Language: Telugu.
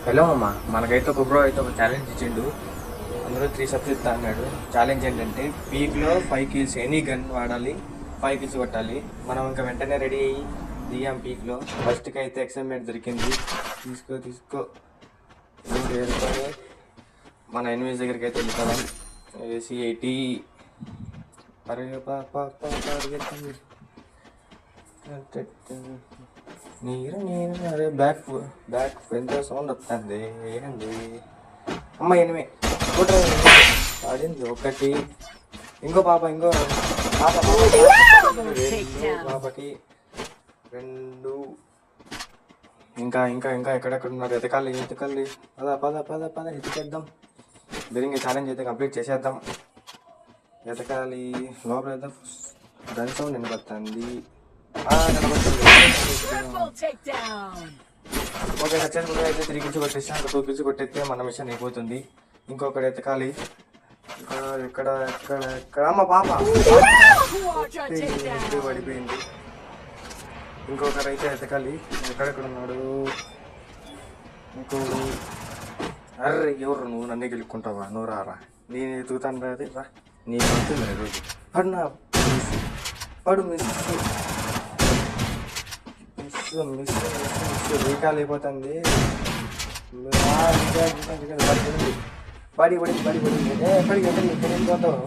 హలో అమ్మ, మనకైతే ఒక బ్రో అయితే ఒక ఛాలెంజ్ ఇచ్చిండు. అందులో 3 సబ్స్ ఇస్తా అన్నాడు. ఛాలెంజ్ ఏంటంటే పీక్లో 5 కిల్స్ ఎనీ గన్ వాడాలి, 5 కిల్స్ కొట్టాలి. మనం ఇంకా వెంటనే రెడీ అయ్యి దిగాం పీక్లో. ఫస్ట్కి అయితే ఎక్సైట్మెంట్ దొరికింది. తీసుకో వేసుకొని మన ఎనిమిది దగ్గరికి అయితే వెళ్ళిపోదాం. ఏసీ 80 నీరు అరే బ్యాక్ ఎంత సౌండ్ వస్తుంది ఏంది అమ్మ ఎనిమి ఆడింది ఒకటి. ఇంకో పాప పాపకి 2 ఇంకా ఎక్కడెక్కడ ఉన్నారు. ఎతకాలి పద ఎతికేద్దాం. బిరింగ్ ఛాలెంజ్ అయితే కంప్లీట్ చేసేద్దాం. ఎతకాలి లోపల అయితే గన్ సౌండ్ వినపడుతుంది. ఓకే, సక్సెస్ఫుల్ అయితే 3 కిల్స్ కొట్టేసి ఇంకా 2 కిల్స్ కొట్టేస్తే మన మిషన్ అయిపోతుంది. ఇంకొకటి ఎతకాలి. ఎక్కడ అమ్మ పాప పడిపోయింది. ఇంకొకరు అయితే ఎతకాలి. ఎక్కడెక్కడ ఉన్నాడు ఇంకోడు. అర్రే ఎవరు నువ్వు నన్నే గెలుక్కుంటావా? నువ్వు రారా, నేను ఎతుకుతాను రాదే రా. నీ పడుతుంది రోజు పడు మిస్ రీకాల్ అయిపోతుంది. బడి ఎక్కడికి పోతావు?